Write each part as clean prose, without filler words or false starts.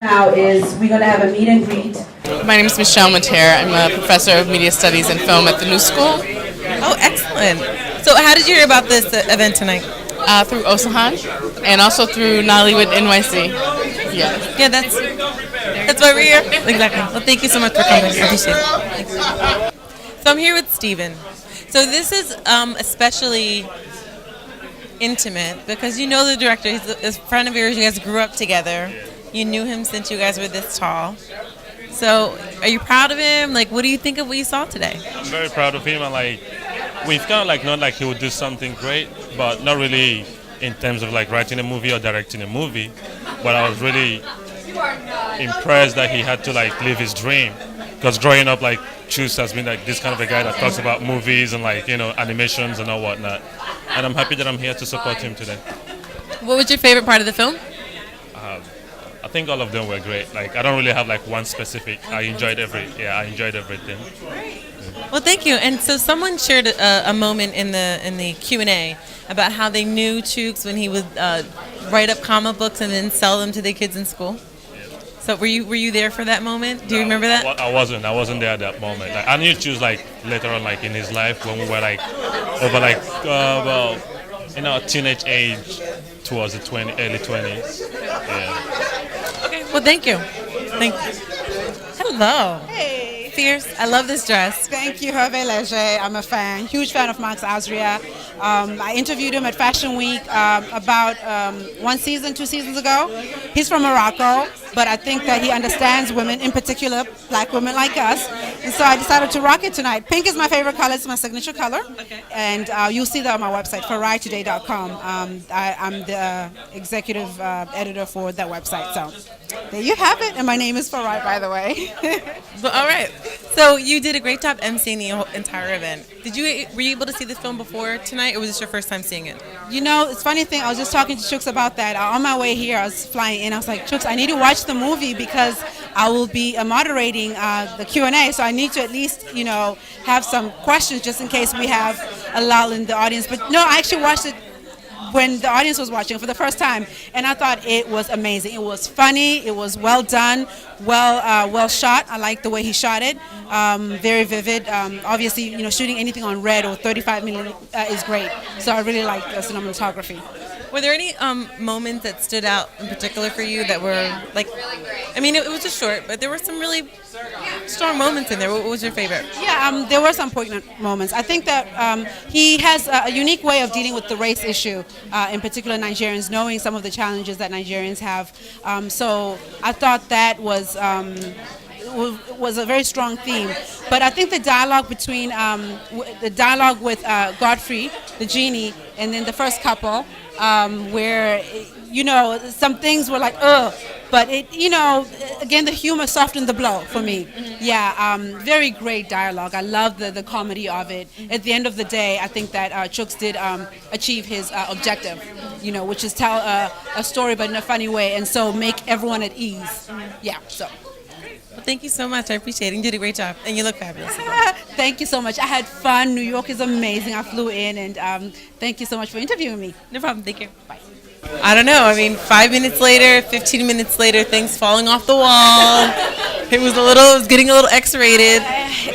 Now is we're going to have a meet and greet. My name is Michelle Matera. I'm a professor of media studies and film at the New School. Oh, excellent. So how did you hear about this event tonight? Through Osahan and also through Nollywood NYC. Yeah, that's why we're here. Exactly. Well, thank you so much for coming. I appreciate it. So I'm here with Steven. So this is especially intimate because you know the director. He's a friend of yours. You guys grew up together. You knew him since you guys were this tall. So are you proud of him? Like, what do you think of what you saw today? I'm very proud of him, and we've kind of not like he would do something great, but not really in terms of like writing a movie or directing a movie. But I was really impressed that he had to like live his dream, because growing up like Chus has been like this kind of a guy that talks about movies and like animations and all whatnot. And I'm happy that I'm here to support him today. What was your favorite part of the film? I think all of them were great. Like I don't really have like one specific. I enjoyed everything. Well, thank you. And so someone shared a moment in the Q&A about how they knew Chooks when he would write up comic books and then sell them to the kids in school. So were you there for that moment? Do you remember that? I wasn't there at that moment. Like, I knew Chooks like later on, like in his life when we were like over like in our teenage age towards the early 20s. Yeah. Okay. Well, thank you. Thank you. Hello. Hey. Fierce. I love this dress. Thank you, Hervé Leger. I'm a fan, huge fan of Max Azria. I interviewed him at Fashion Week about 2 seasons ago. He's from Morocco, but I think that he understands women, in particular black women like us. And so I decided to rock it tonight. Pink is my favorite color. It's my signature color. Okay. And you'll see that on my website, FaraiToday.com. I'm the executive editor for that website. So there you have it. And my name is Farai, by the way. Well, all right. So you did a great job emceeing the whole entire event. Were you able to see the film before tonight, or was this your first time seeing it? You know, it's a funny thing. I was just talking to Chooks about that. On my way here, I was flying in. I was like, Chooks, I need to watch the movie because I will be moderating the Q&A. So I need to at least, have some questions just in case we have a lull in the audience. But no, I actually watched it when the audience was watching for the first time, and I thought it was amazing. It was funny, it was well done, well shot. I like the way he shot it, very vivid. Obviously, shooting anything on red or 35mm is great. So I really like the cinematography. Were there any moments that stood out in particular for you that were like, I mean, it was just short, but there were some really strong moments in there. What was your favorite? Yeah, there were some poignant moments. I think that he has a unique way of dealing with the race issue, in particular Nigerians, knowing some of the challenges that Nigerians have. So I thought that was a very strong theme. But I think the dialogue between with Godfrey, the Genie, and then the first couple, where some things were like but it again the humor softened the blow for me. Yeah, very great dialogue. I love the comedy of it. At the end of the day, I think that Chooks did achieve his objective, which is tell a story but in a funny way, and so make everyone at ease. Yeah, so. Well, thank you so much. I appreciate it. You did a great job, and you look fabulous. Thank you so much. I had fun. New York is amazing. I flew in, and thank you so much for interviewing me. No problem. Thank you. Bye. I don't know. I mean, 5 minutes later, 15 minutes later, things falling off the wall. It was getting a little X-rated.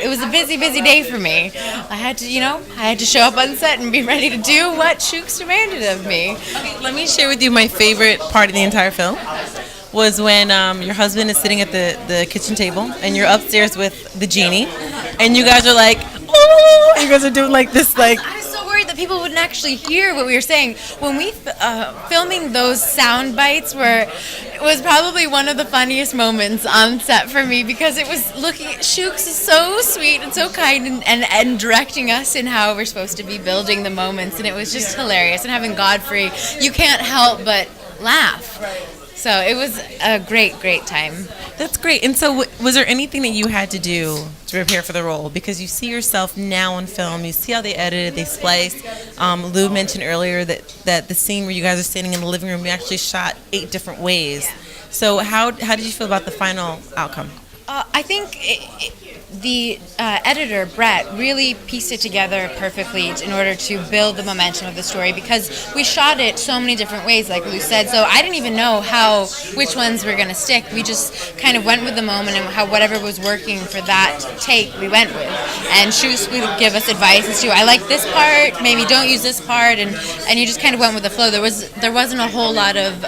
It was a busy day for me. I had to show up on set and be ready to do what Chooks demanded of me. Okay, let me share with you my favorite part of the entire film. Was when your husband is sitting at the kitchen table and you're upstairs with the Genie, and you guys are like, oh, you guys are doing like this, like. I was so worried that people wouldn't actually hear what we were saying. When we filming those sound bites it was probably one of the funniest moments on set for me, because it was Chooks is so sweet and so kind and directing us in how we're supposed to be building the moments, and it was just hilarious. And having Godfrey, you can't help but laugh. So it was a great time. That's great. And so was there anything that you had to do to prepare for the role? Because you see yourself now on film, you see how they edited, they spliced. Lou mentioned earlier that the scene where you guys are standing in the living room, you actually shot 8 different ways. Yeah. So how did you feel about the final outcome? I think the editor, Brett, really pieced it together perfectly in order to build the momentum of the story, because we shot it so many different ways, like Lou said. So I didn't even know which ones were going to stick. We just kind of went with the moment and how whatever was working for that take, we went with. And Shoes would give us advice as to, I like this part, maybe don't use this part, and you just kind of went with the flow. There wasn't a whole lot of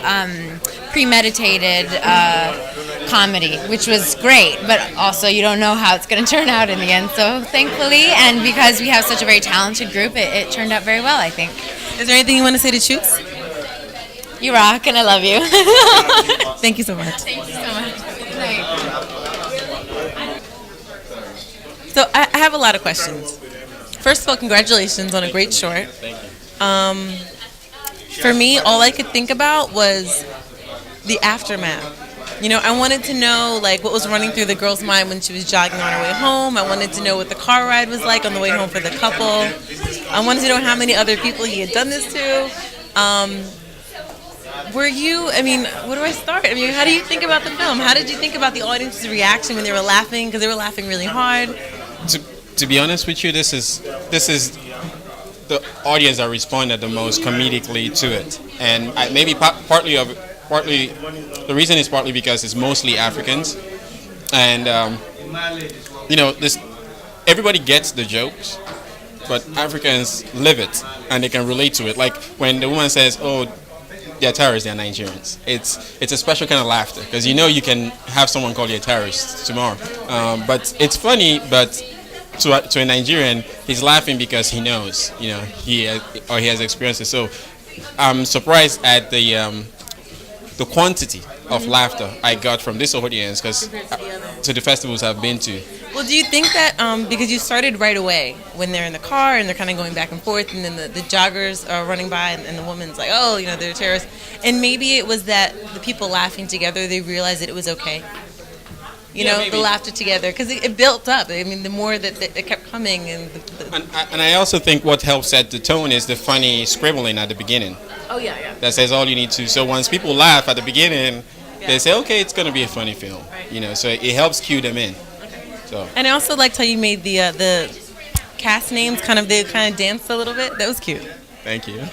premeditated comedy, which was great, but also you don't know how it's going to turn out in the end. So thankfully, and because we have such a very talented group, it turned out very well, I think. Is there anything you want to say to Shoots? You rock, and I love you. Thank you so much. Thank you so much. Good night. So I have a lot of questions. First of all, congratulations on a great short. For me, all I could think about was the aftermath. You know, I wanted to know, like, what was running through the girl's mind when she was jogging on her way home. I wanted to know what the car ride was like on the way home for the couple. I wanted to know how many other people he had done this to. Were you, I mean, where do I start? I mean, how do you think about the film? How did you think about the audience's reaction when they were laughing? Because they were laughing really hard. To be honest with you, this is the audience that responded the most comedically to it, and maybe partly the reason is partly because it's mostly Africans, and you know, everybody gets the jokes, but Africans live it and they can relate to it. Like when the woman says, "Oh, they're terrorists, they're Nigerians." It's a special kind of laughter, because you know you can have someone call you a terrorist tomorrow, but it's funny, but. To a Nigerian, he's laughing because he knows, you know, he has experienced it. So I'm surprised at the quantity of laughter I got from this audience, because to the festivals I've been to. Well, do you think that because you started right away when they're in the car and they're kind of going back and forth, and then the joggers are running by, and the woman's like, oh, you know, they're terrorists, and maybe it was that the people laughing together, they realized that it was okay? You know, the laughter together, because it built up. I mean, the more that it kept coming, and I also think what helps set the tone is the funny scribbling at the beginning. Oh yeah. That says all you need to. So once people laugh at the beginning, they say, okay, it's going to be a funny film. Right. You know, so it helps cue them in. Okay. So. And I also liked how you made the cast names they kind of danced a little bit. That was cute. Thank you.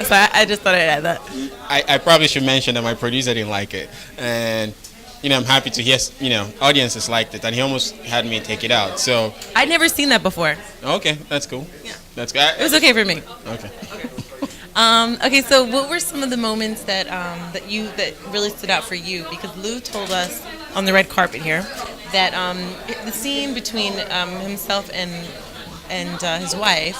So I just thought I'd add that. I probably should mention that my producer didn't like it, and. You know, I'm happy to hear, you know, audiences liked it, and he almost had me take it out. So I'd never seen that before. Okay, that's cool. Yeah, that's good. It was okay for me. Okay. Okay, so what were some of the moments that really stood out for you? Because Lou told us on the red carpet here that the scene between himself and his wife,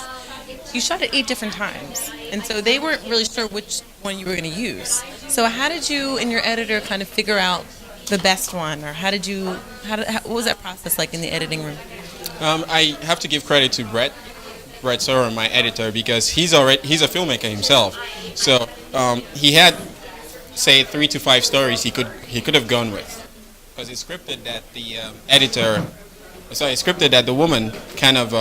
you shot it 8 different times, and so they weren't really sure which one you were going to use. So how did you and your editor kind of figure out the best one, or what was that process like in the editing room? I have to give credit to Brett Sorum, my editor, because he's a filmmaker himself. So he had, say, 3 to 5 stories he could have gone with, because it's scripted that the woman kind of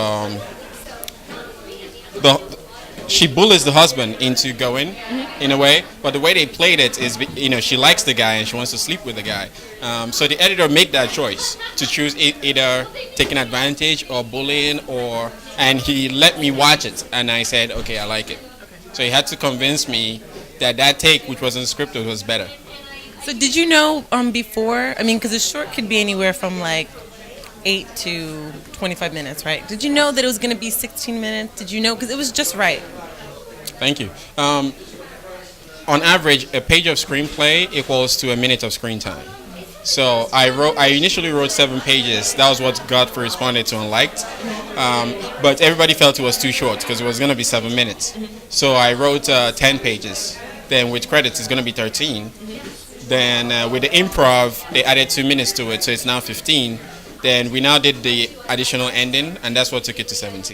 she bullies the husband into going, in a way, but the way they played it is, you know, she likes the guy and she wants to sleep with the guy. So the editor made that choice to choose either taking advantage or bullying, and he let me watch it, and I said, okay, I like it. Okay. So he had to convince me that take, which wasn't scripted, was better. So did you know before? I mean, because a short could be anywhere from like 8 to 25 minutes, right? Did you know that it was going to be 16 minutes? Did you know? Because it was just right. Thank you. On average, a page of screenplay equals to a minute of screen time. So I initially wrote 7 pages. That was what Godfrey responded to and liked. But everybody felt it was too short because it was going to be 7 minutes. So I wrote 10 pages. Then with credits, it's going to be 13. Then with the improv, they added 2 minutes to it, so it's now 15. Then we now did the additional ending, and that's what took it to 17.